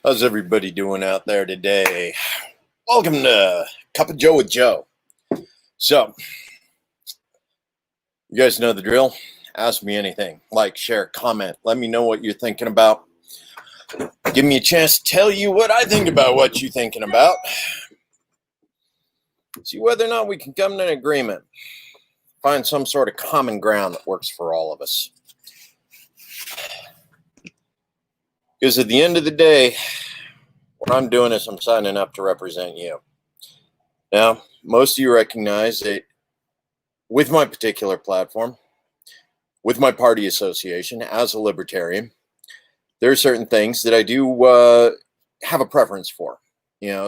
How's everybody doing out there today? Welcome to Cup of Joe with Joe. So, you guys know the drill. Ask me anything. Like, share, comment. Let me know what you're thinking about. Give me a chance to tell you what I think about what you're thinking about. See whether or not we can come to an agreement. Find some sort of common ground that works for all of us. Because at the end of the day, what I'm doing is I'm signing up to represent you. Now, most of you recognize that with my particular platform, with my party association as a libertarian, there are certain things that I do have a preference for.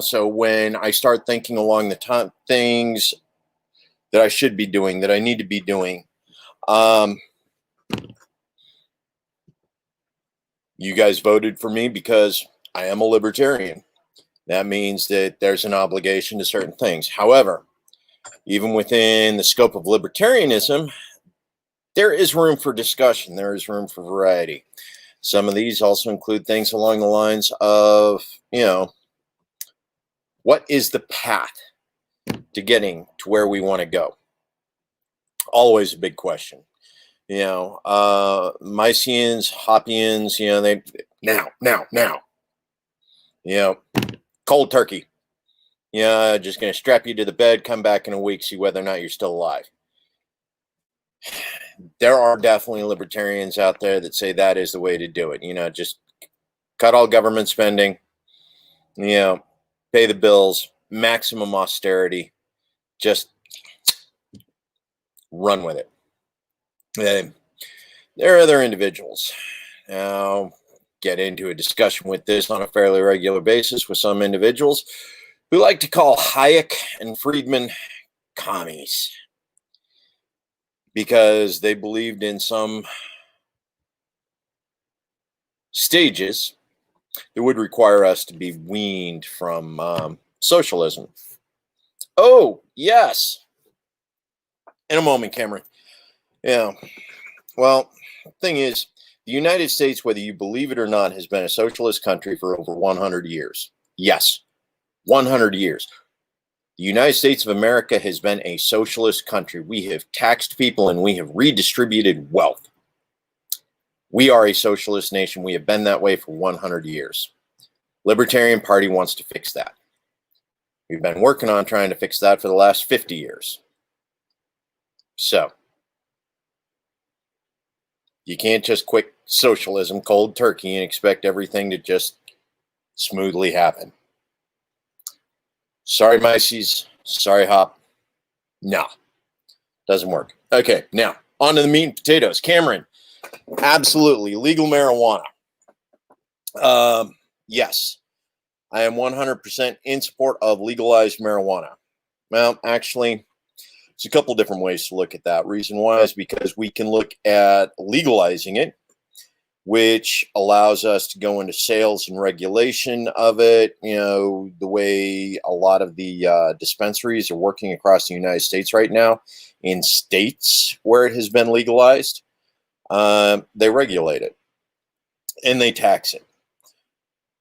So when I start thinking along the things that I should be doing, that I need to be doing, you guys voted for me because I am a libertarian. That means that there's an obligation to certain things. However, even within the scope of libertarianism, there is room for discussion. There is room for variety. Some of these also include things along the lines of, what is the path to getting to where we want to go? Always a big question. Mycians, Hoppians, they now. Cold turkey. Just going to strap you to the bed, come back in a week, see whether or not you're still alive. There are definitely libertarians out there that say that is the way to do it. Just cut all government spending, pay the bills, maximum austerity, just run with it. And there are other individuals. Now, get into a discussion with this on a fairly regular basis with some individuals who like to call Hayek and Friedman commies because they believed in some stages that would require us to be weaned from socialism. Oh, yes. In a moment, Cameron. Yeah. Well, the thing is, the United States, whether you believe it or not, has been a socialist country for over 100 years. Yes, 100 years. The United States of America has been a socialist country. We have taxed people and we have redistributed wealth. We are a socialist nation. We have been that way for 100 years. Libertarian Party wants to fix that. We've been working on trying to fix that for the last 50 years. So, you can't just quit socialism cold turkey and expect everything to just smoothly happen. Sorry, Mices. Sorry, Hop. No, doesn't work. Okay, now, on to the meat and potatoes. Cameron, absolutely. Legal marijuana. Yes, I am 100% in support of legalized marijuana. Well, actually, it's a couple different ways to look at that. Reason why is because we can look at legalizing it, which allows us to go into sales and regulation of it. The way a lot of the dispensaries are working across the United States right now, in states where it has been legalized, they regulate it and they tax it.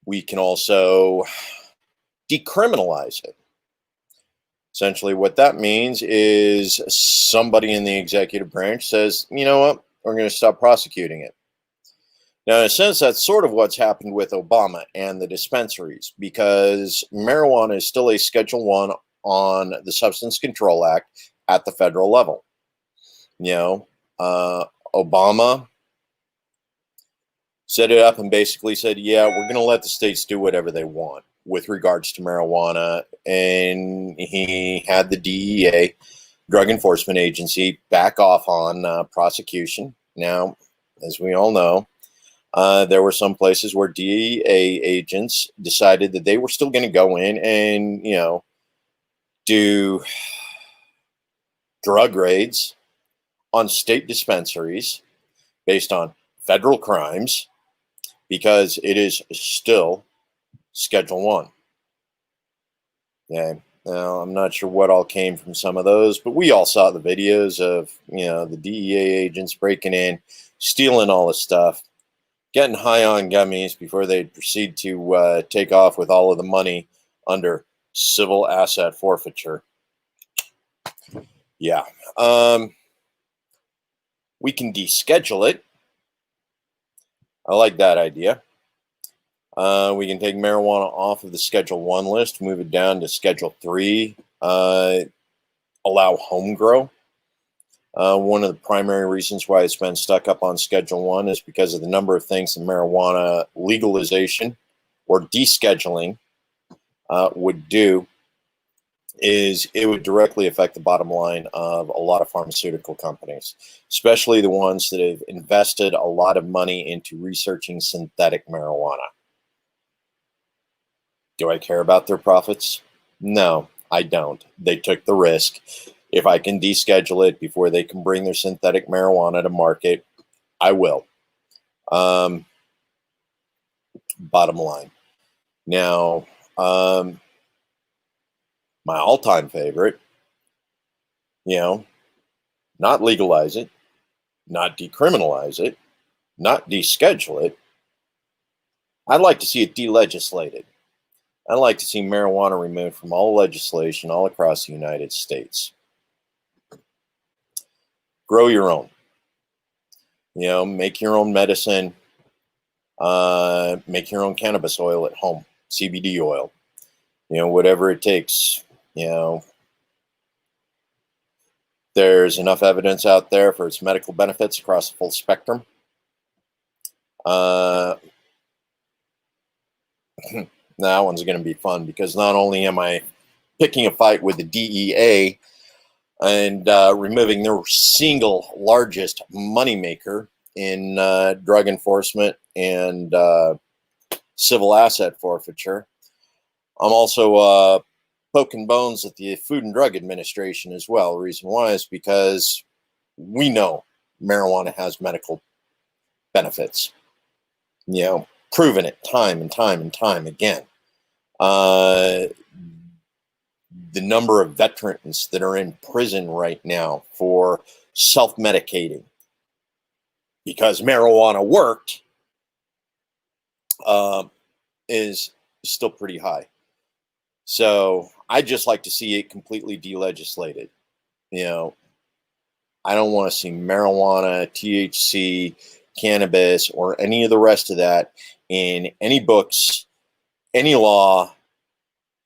We can also decriminalize it. Essentially, what that means is somebody in the executive branch says, you know what, we're going to stop prosecuting it. Now, in a sense, that's sort of what's happened with Obama and the dispensaries, because marijuana is still a Schedule 1 on the Substance Control Act at the federal level. Obama set it up and basically said, yeah, we're going to let the states do whatever they want with regards to marijuana. And he had the DEA, Drug Enforcement Agency, back off on prosecution. Now, as we all know, there were some places where DEA agents decided that they were still going to go in and, do drug raids on state dispensaries based on federal crimes because it is still Schedule 1. Yeah. Now, I'm not sure what all came from some of those, but we all saw the videos of, the DEA agents breaking in, stealing all this stuff. getting high on gummies before they proceed to take off with all of the money under civil asset forfeiture. Yeah. We can deschedule it. I like that idea. We can take marijuana off of the Schedule 1 list, move it down to Schedule 3, allow home grow. One of the primary reasons why it's been stuck up on Schedule 1 is because of the number of things the marijuana legalization or descheduling would do is it would directly affect the bottom line of a lot of pharmaceutical companies, especially the ones that have invested a lot of money into researching synthetic marijuana. Do I care about their profits? No, I don't. They took the risk. If I can deschedule it before they can bring their synthetic marijuana to market, I will. Bottom line. Now, my all-time favorite, not legalize it, not decriminalize it, not deschedule it. I'd like to see it delegislated. I'd like to see marijuana removed from all legislation all across the United States. Grow your own. Make your own medicine. Make your own cannabis oil at home, CBD oil. Whatever it takes. There's enough evidence out there for its medical benefits across the full spectrum. That one's going to be fun because not only am I picking a fight with the DEA and removing their single largest moneymaker in drug enforcement and civil asset forfeiture, I'm also poking bones at the Food and Drug Administration as well. The reason why is because we know marijuana has medical benefits. Proven it time and time and time again. The number of veterans that are in prison right now for self-medicating because marijuana worked is still pretty high. So I just like to see it completely delegislated. I don't want to see marijuana, THC, cannabis, or any of the rest of that in any books, any law,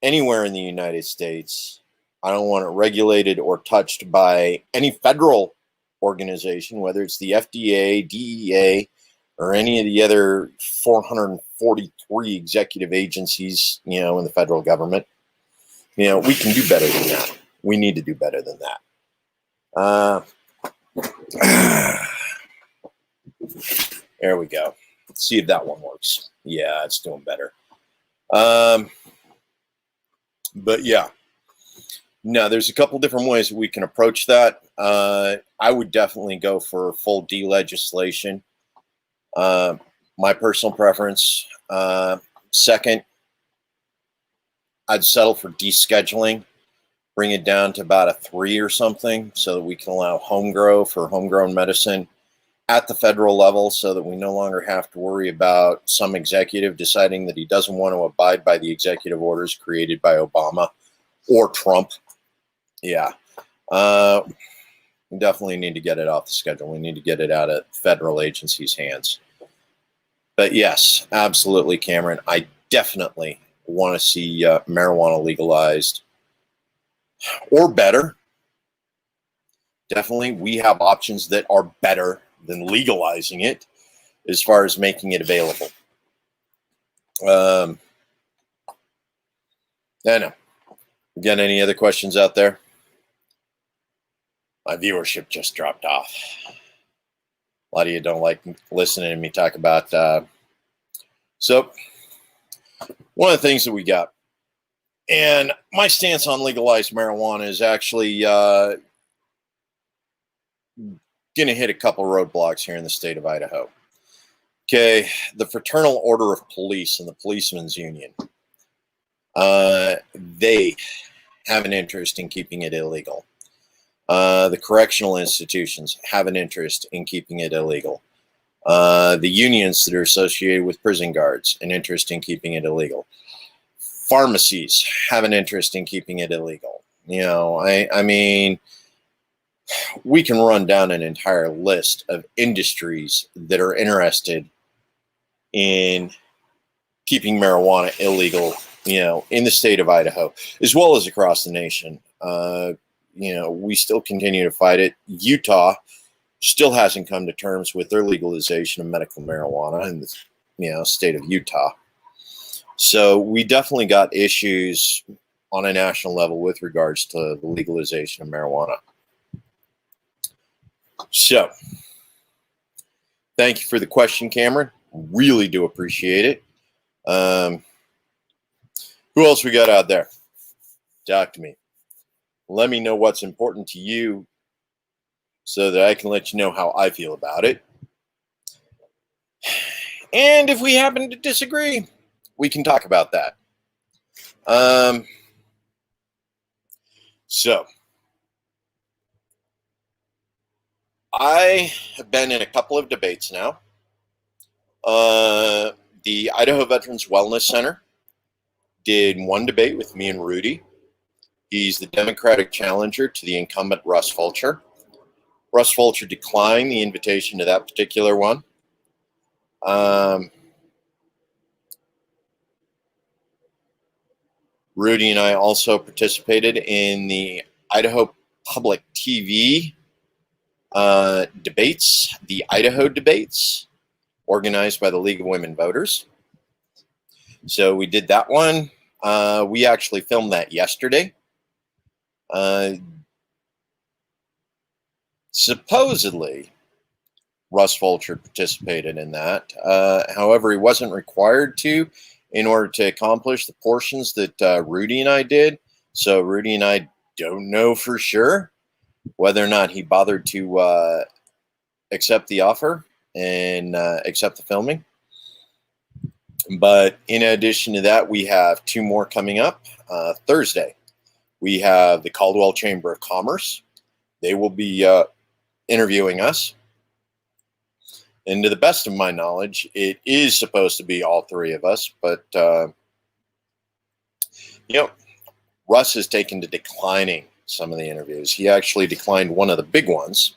anywhere in the United States. I don't want it regulated or touched by any federal organization, whether it's the FDA, DEA, or any of the other 443 executive agencies, in the federal government. We can do better than that. We need to do better than that. There we go. Let's see if that one works. Yeah, it's doing better. But yeah, no, there's a couple different ways that we can approach that. I would definitely go for full delegislation. My personal preference. Second, I'd settle for descheduling, bring it down to about a 3 or something so that we can allow home grow for homegrown medicine at the federal level so that we no longer have to worry about some executive deciding that he doesn't want to abide by the executive orders created by Obama or Trump. Yeah. We definitely need to get it off the schedule. We need to get it out of federal agencies' hands. But yes, absolutely, Cameron. I definitely want to see marijuana legalized or better. Definitely, we have options that are better than legalizing it as far as making it available. I know. Again, any other questions out there? My viewership just dropped off. A lot of you don't like listening to me talk about. So, one of the things that we got, and my stance on legalized marijuana is actually going to hit a couple roadblocks here in the state of Idaho. Okay, the Fraternal Order of Police and the Policemen's Union, they have an interest in keeping it illegal. The correctional institutions have an interest in keeping it illegal. The unions that are associated with prison guards, an interest in keeping it illegal. Pharmacies have an interest in keeping it illegal. I mean, we can run down an entire list of industries that are interested in keeping marijuana illegal, in the state of Idaho, as well as across the nation. We still continue to fight it. Utah still hasn't come to terms with their legalization of medical marijuana in the state of Utah. So we definitely got issues on a national level with regards to the legalization of marijuana. So thank you for the question, Cameron. Really do appreciate it. Who else we got out there? Talk to me. Let me know what's important to you so that I can let you know how I feel about it. And if we happen to disagree, we can talk about that. So I have been in a couple of debates now. The Idaho Veterans Wellness Center did one debate with me and Rudy. He's the Democratic challenger to the incumbent Russ Fulcher. Russ Fulcher declined the invitation to that particular one. Rudy and I also participated in the Idaho Public TV debates, the Idaho debates, organized by the League of Women Voters. So we did that one. We actually filmed that yesterday. Supposedly, Russ Fulcher participated in that. However, he wasn't required to in order to accomplish the portions that Rudy and I did. So Rudy and I don't know for sure whether or not he bothered to accept the offer and accept the filming. But in addition to that, we have two more coming up. Thursday, we have the Caldwell Chamber of Commerce. They will be interviewing us. And to the best of my knowledge, it is supposed to be all three of us. But, Russ has taken to declining some of the interviews. He actually declined one of the big ones.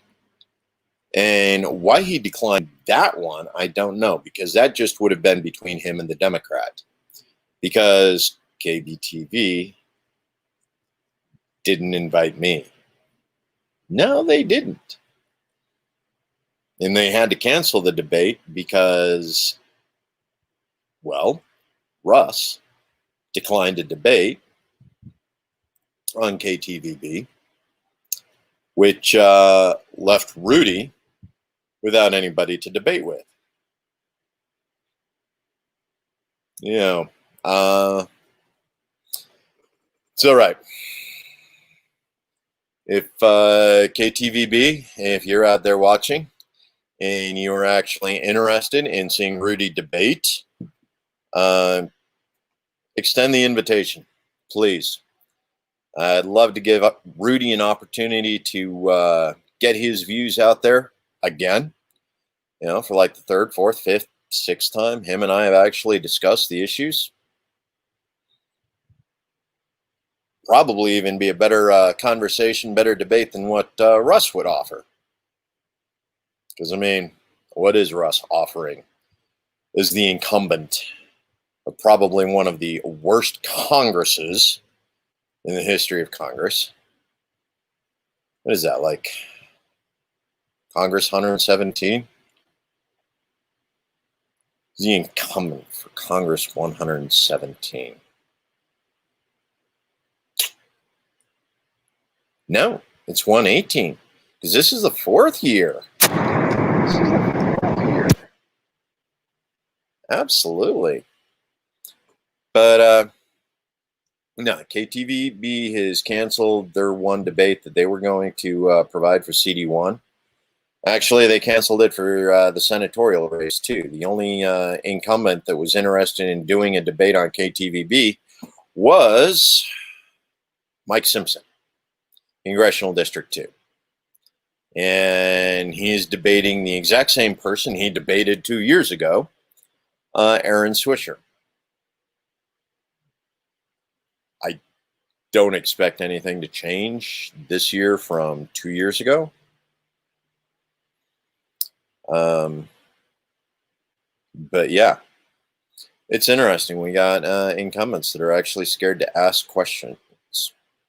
And why he declined that one, I don't know, because that just would have been between him and the Democrat. Because KBTV didn't invite me. No, they didn't. And they had to cancel the debate because, well, Russ declined a debate on KTVB, which left Rudy without anybody to debate with. It's all right. If KTVB, if you're out there watching and you are actually interested in seeing Rudy debate, extend the invitation, please. I'd love to give Rudy an opportunity to get his views out there again. For like the third, fourth, fifth, sixth time, him and I have actually discussed the issues. Probably even be a better conversation, better debate than what Russ would offer. Because, what is Russ offering? Is the incumbent of probably one of the worst Congresses in the history of Congress. What is that, like Congress 117? Is the incumbent for Congress 117? No, it's 118, because this is the fourth year. Absolutely. But no, KTVB has canceled their one debate that they were going to provide for CD1. Actually, they canceled it for the senatorial race, too. The only incumbent that was interested in doing a debate on KTVB was Mike Simpson, Congressional District 2. and he is debating the exact same person he debated 2 years ago, Aaron Swisher. I don't expect anything to change this year from 2 years ago. But yeah, it's interesting. We got incumbents that are actually scared to ask questions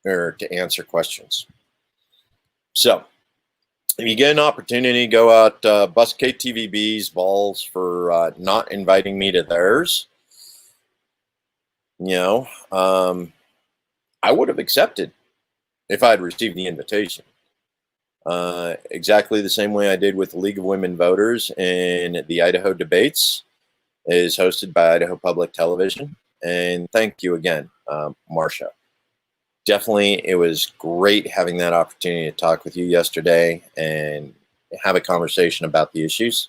or to answer questions. So if you get an opportunity, go out, bust KTVB's balls for not inviting me to theirs. I would have accepted if I had received the invitation. Exactly the same way I did with the League of Women Voters in the Idaho debates, is hosted by Idaho Public Television. And thank you again, Marcia. Definitely, it was great having that opportunity to talk with you yesterday and have a conversation about the issues.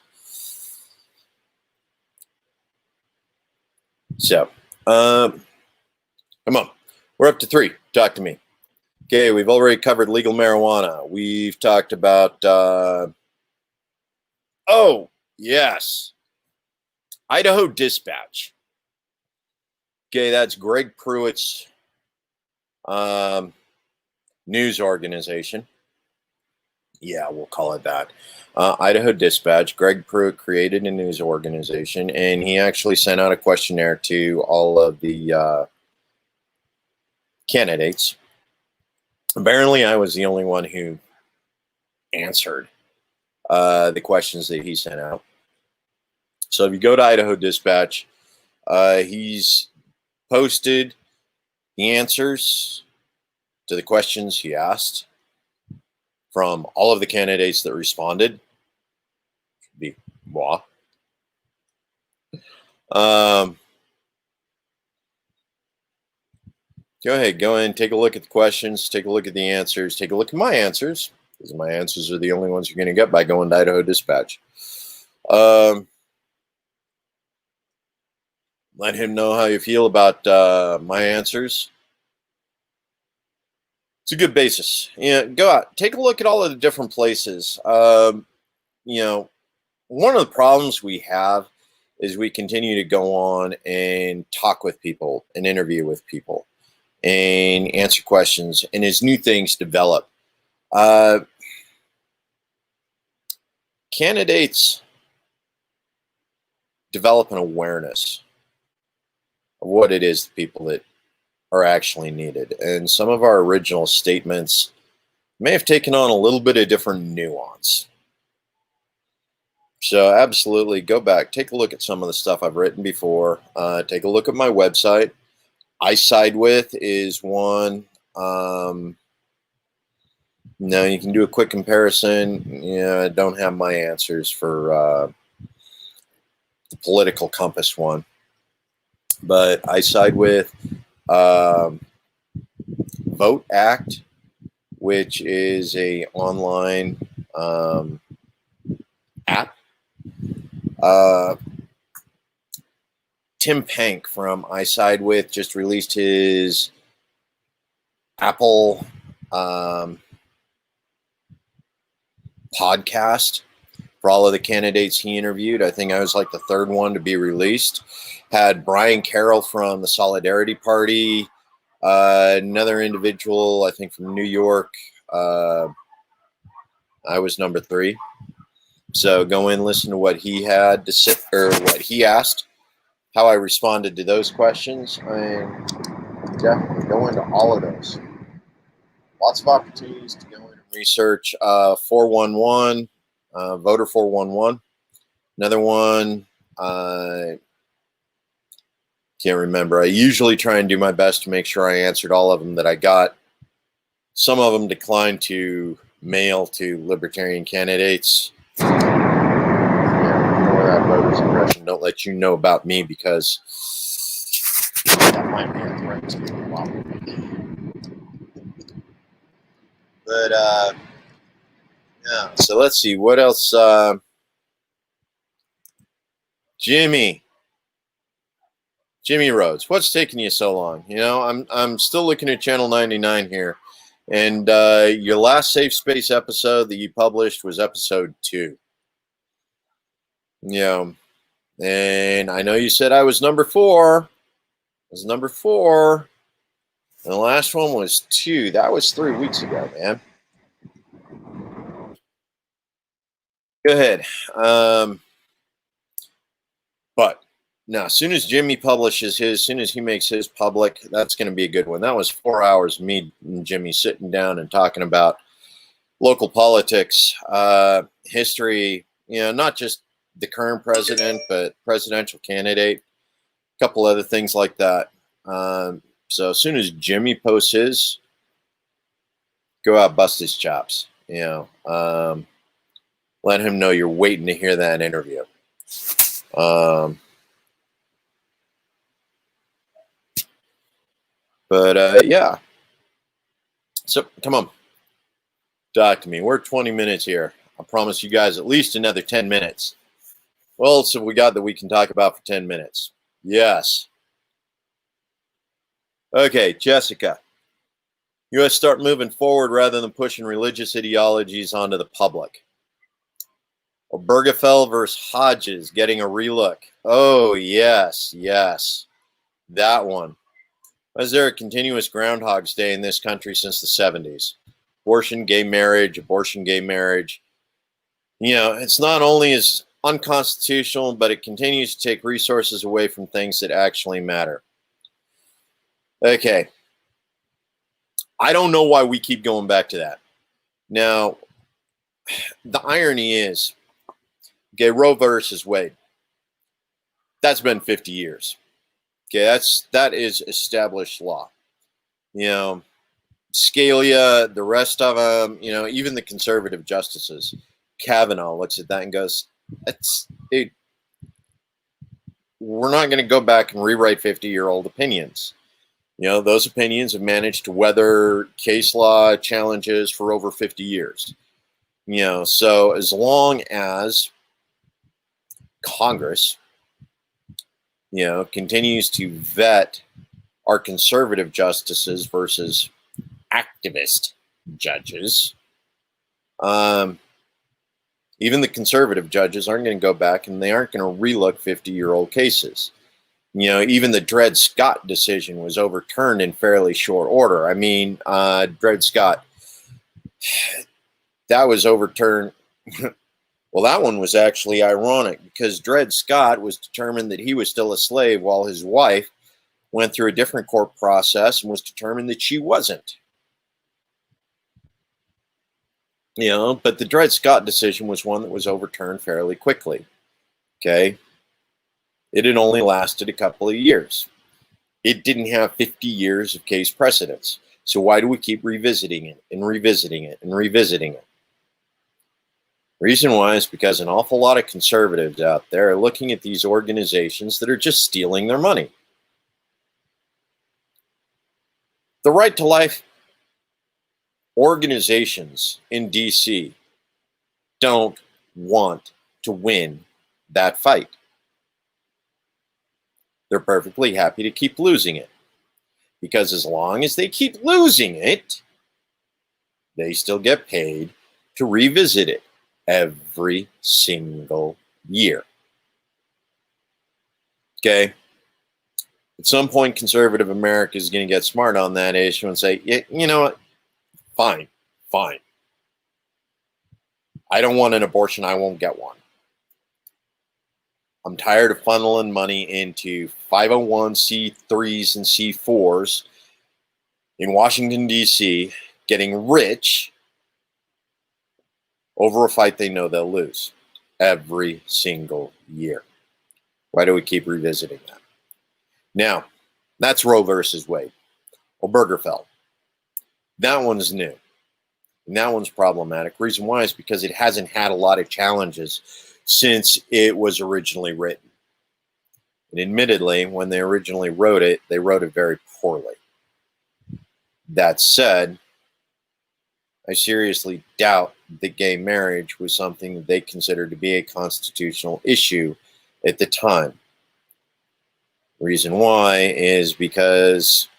So, come on. We're up to 3. Talk to me. Okay, we've already covered legal marijuana. We've talked about, oh, yes, Idaho Dispatch. Okay, that's Greg Pruitt's news organization. Yeah, we'll call it that. Idaho Dispatch. Greg Pruitt created a news organization, and he actually sent out a questionnaire to all of the candidates. Apparently, I was the only one who answered the questions that he sent out. So if you go to Idaho Dispatch, he's posted the answers to the questions he asked from all of the candidates that responded. Should be moi. Go ahead, go in, take a look at the questions, take a look at the answers, take a look at my answers, because my answers are the only ones you're going to get by going to Idaho Dispatch. Let him know how you feel about my answers. It's a good basis. Go out, take a look at all of the different places. One of the problems we have is we continue to go on and talk with people and interview with people and answer questions, and as new things develop, candidates develop an awareness of what it is the people that are actually needed. And some of our original statements may have taken on a little bit of different nuance. So absolutely go back, take a look at some of the stuff I've written before. Take a look at my website. I Side With is one. Now you can do a quick comparison. I don't have my answers for the political compass one, but I Side With. Vote Act, which is a online app. Tim Pank from I Side With just released his Apple podcast for all of the candidates he interviewed. I think I was like the 3rd one to be released. Had Brian Carroll from the Solidarity Party, another individual, I think from New York. I was number 3. So go in, listen to what he had to say, or what he asked, how I responded to those questions, and definitely go into all of those. Lots of opportunities to go in and research. 411, Voter 411. Another one, can't remember. I usually try and do my best to make sure I answered all of them that I got. Some of them declined to mail to libertarian candidates. Ignore that voter suppression. Don't let you know about me, because that might be a threat to the problem. But yeah. So let's see what else. Jimmy Rhodes, what's taking you so long? I'm still looking at Channel 99 here, And your last Safe Space episode that you published was episode 2. Yeah. And I know you said I was number 4. I was number 4. And the last one was 2. That was 3 weeks ago, man. Go ahead. But now, as soon as Jimmy publishes his, as soon as he makes his public, that's going to be a good one. That was 4 hours of me and Jimmy sitting down and talking about local politics, history, not just the current president, but presidential candidate, a couple other things like that. So as soon as Jimmy posts his, go out, bust his chops. Let him know you're waiting to hear that interview. Yeah. So come on, talk to me. We're 20 minutes here. I promise you guys at least another 10 minutes. What else have we got that we can talk about for 10 minutes? Yes. Okay, Jessica. U.S. start moving forward rather than pushing religious ideologies onto the public. Obergefell versus Hodges getting a relook. Oh, yes. That one. Was there a continuous Groundhog's Day in this country since the 70s? Abortion, gay marriage. It's not only as unconstitutional, but it continues to take resources away from things that actually matter. Okay. I don't know why we keep going back to that. Now, the irony is, okay, Roe versus Wade. That's been 50 years. Okay, that is established law. Scalia, the rest of them, even the conservative justices, Kavanaugh looks at that and goes, dude, we're not going to go back and rewrite 50-year-old opinions. Those opinions have managed to weather case law challenges for over 50 years. So as long as Congress, continues to vet our conservative justices versus activist judges, even the conservative judges aren't going to go back and they aren't going to relook 50-year-old cases. Even the Dred Scott decision was overturned in fairly short order. I mean, Dred Scott, that was overturned. Well, that one was actually ironic because Dred Scott was determined that he was still a slave while his wife went through a different court process and was determined that she wasn't. But the Dred Scott decision was one that was overturned fairly quickly. Okay. It had only lasted a couple of years. It didn't have 50 years of case precedents. So why do we keep revisiting it and revisiting it and revisiting it? Reason why is because an awful lot of conservatives out there are looking at these organizations that are just stealing their money. The Right to Life organizations in DC don't want to win that fight. They're perfectly happy to keep losing it. Because as long as they keep losing it, they still get paid to revisit it every single year. Okay? At some point, conservative America is going to get smart on that issue and say, yeah, you know what? Fine. I don't want an abortion. I won't get one. I'm tired of funneling money into 501c3s and C4s in Washington, D.C., getting rich over a fight they know they'll lose every single year. Why do we keep revisiting that? Now, that's Roe versus Wade. Obergefell. That one's new. And that one's problematic. Reason why is because it hasn't had a lot of challenges since it was originally written. And admittedly, when they originally wrote it, they wrote it very poorly. That said, I seriously doubt that gay marriage was something that they considered to be a constitutional issue at the time. Reason why is because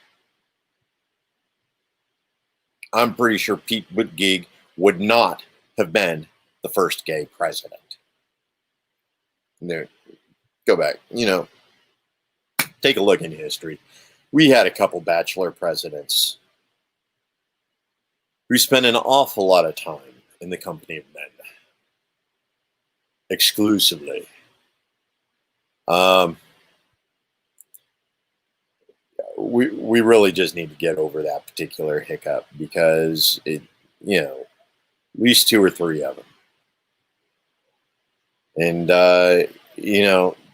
I'm pretty sure Pete Buttigieg would not have been the first gay president. There, go back, take a look in history. We had a couple bachelor presidents who spent an awful lot of time in the company of men exclusively. We really just need to get over that particular hiccup, because at least 2 or 3 of them. And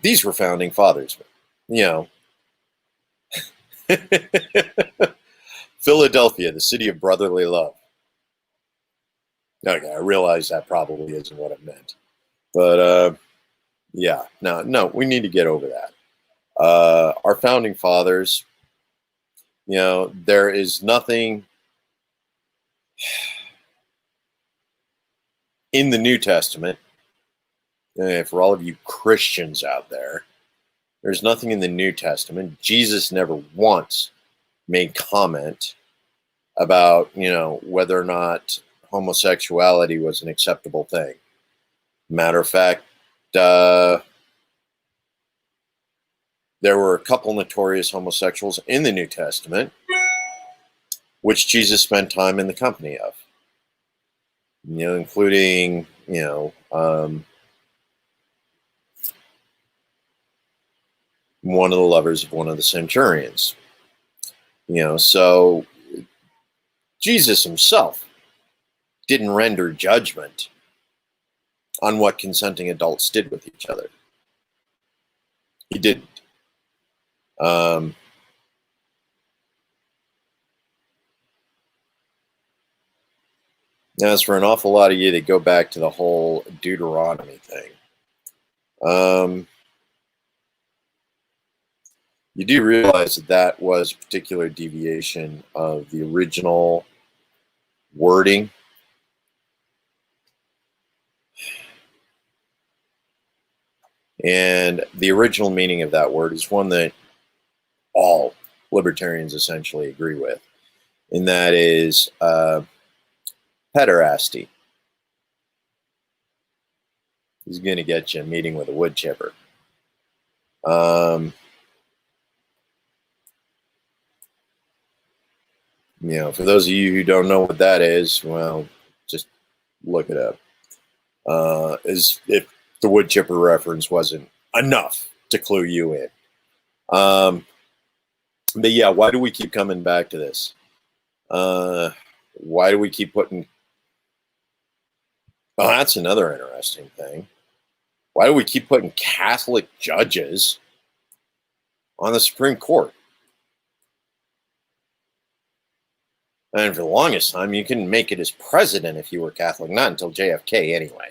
these were founding fathers. Philadelphia, the city of brotherly love. Okay, I realize that probably isn't what it meant, but yeah, no, we need to get over that. Our founding fathers, there is nothing in the New Testament. For all of you Christians out there, there's nothing in the New Testament. Jesus never once made comment about, whether or not homosexuality was an acceptable thing. Matter of fact, there were a couple notorious homosexuals in the New Testament, which Jesus spent time in the company of, including, one of the lovers of one of the centurions. So Jesus himself didn't render judgment on what consenting adults did with each other. He didn't. As for an awful lot of you that go back to the whole Deuteronomy thing, you do realize that was a particular deviation of the original wording. And the original meaning of that word is one that all libertarians essentially agree with, and that is pederasty. He's going to get you a meeting with a wood chipper. For those of you who don't know what that is, well, just look it up. As if the wood chipper reference wasn't enough to clue you in. But yeah, why do we keep coming back to this? Why do we keep putting... Oh, that's another interesting thing. Why do we keep putting Catholic judges on the Supreme Court? And for the longest time, you couldn't make it as president if you were Catholic. Not until JFK, anyway.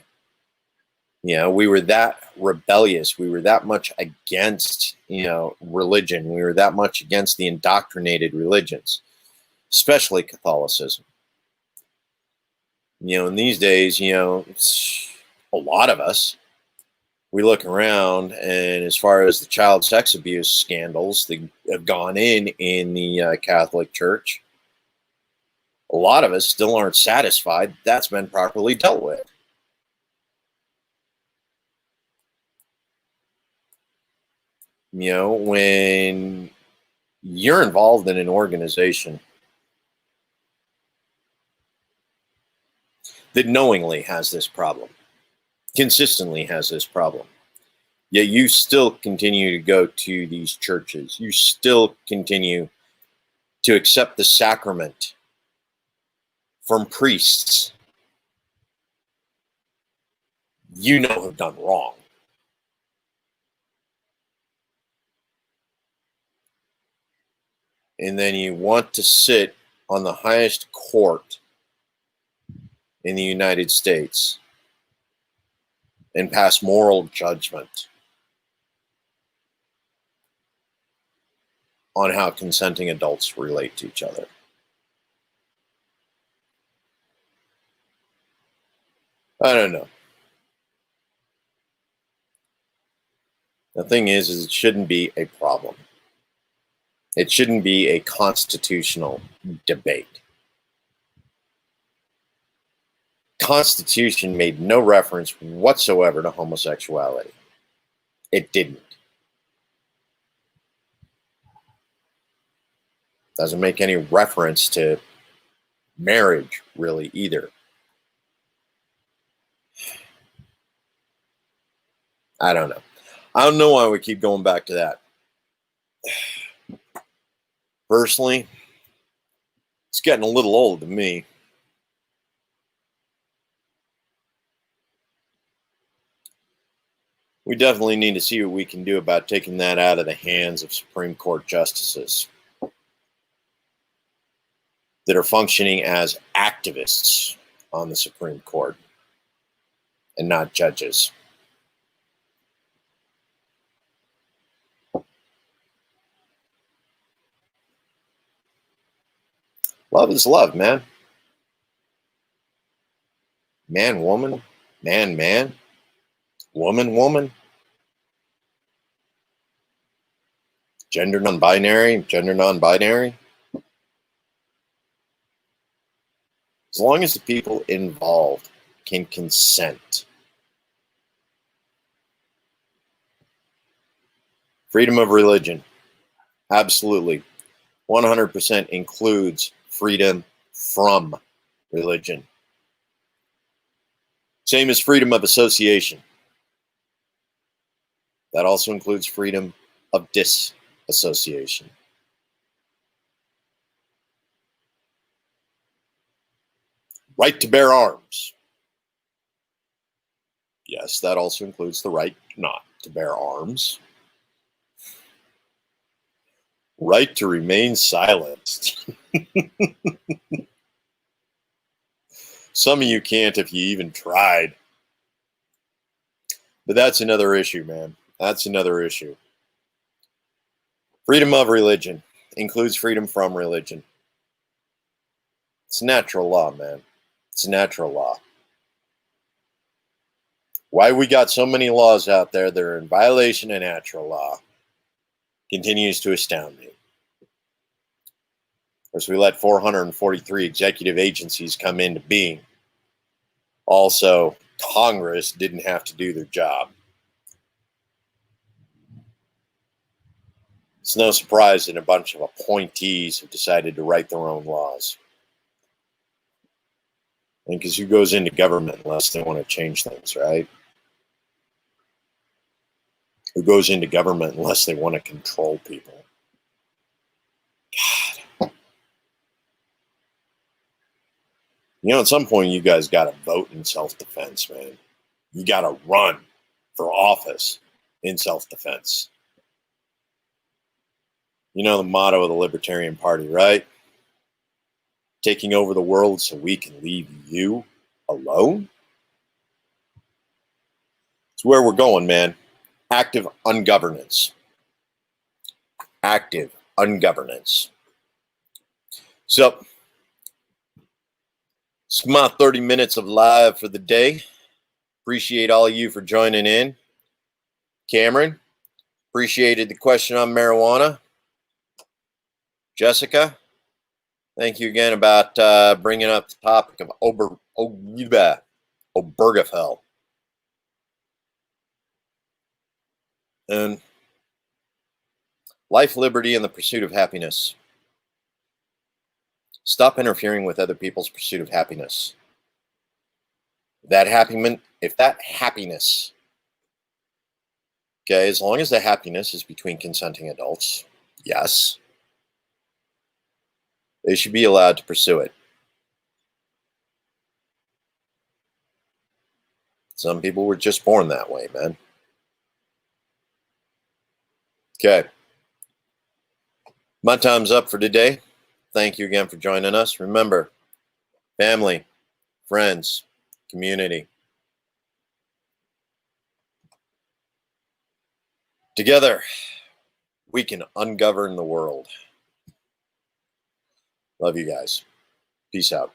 We were that rebellious. We were that much against, religion. We were that much against the indoctrinated religions, especially Catholicism. In these days, a lot of us, we look around, and as far as the child sex abuse scandals that have gone in the Catholic Church, a lot of us still aren't satisfied that's been properly dealt with. When you're involved in an organization that knowingly has this problem, consistently has this problem, yet you still continue to go to these churches, you still continue to accept the sacrament from priests have done wrong. And then you want to sit on the highest court in the United States and pass moral judgment on how consenting adults relate to each other. I don't know. The thing is it shouldn't be a problem. It shouldn't be a constitutional debate. Constitution made no reference whatsoever to homosexuality. It didn't. Doesn't make any reference to marriage, really, either. I don't know. I don't know why we keep going back to that. Personally, it's getting a little old to me. We definitely need to see what we can do about taking that out of the hands of Supreme Court justices that are functioning as activists on the Supreme Court and not judges. Love is love, man. Man, woman, man, man, woman, woman. Gender non-binary, gender non-binary. As long as the people involved can consent. Freedom of religion, absolutely. 100% includes freedom from religion. Same as freedom of association. That also includes freedom of disassociation. Right to bear arms. Yes, that also includes the right not to bear arms. Right to remain silenced. Some of you can't if you even tried. But that's another issue, man. That's another issue. Freedom of religion includes freedom from religion. It's natural law, man. It's natural law. Why we got so many laws out there that are in violation of natural law continues to astound me. Of course, we let 443 executive agencies come into being. Also, Congress didn't have to do their job. It's no surprise that a bunch of appointees have decided to write their own laws. And because who goes into government unless they want to change things, right? Who goes into government unless they want to control people? God. You know, at some point, you guys got to vote in self-defense, man. You got to run for office in self-defense. You know the motto of the Libertarian Party, right? Taking over the world so we can leave you alone? It's where we're going, man. Active ungovernance. Active ungovernance. So, it's my 30 minutes of live for the day. Appreciate all of you for joining in. Cameron, appreciated the question on marijuana. Jessica, thank you again about bringing up the topic of Obergefell. And life, liberty, and the pursuit of happiness. Stop interfering with other people's pursuit of happiness. If that happiness, okay, as long as the happiness is between consenting adults, yes, they should be allowed to pursue it. Some people were just born that way, man. Okay. My time's up for today. Thank you again for joining us. Remember, family, friends, community. Together, we can ungovern the world. Love you guys. Peace out.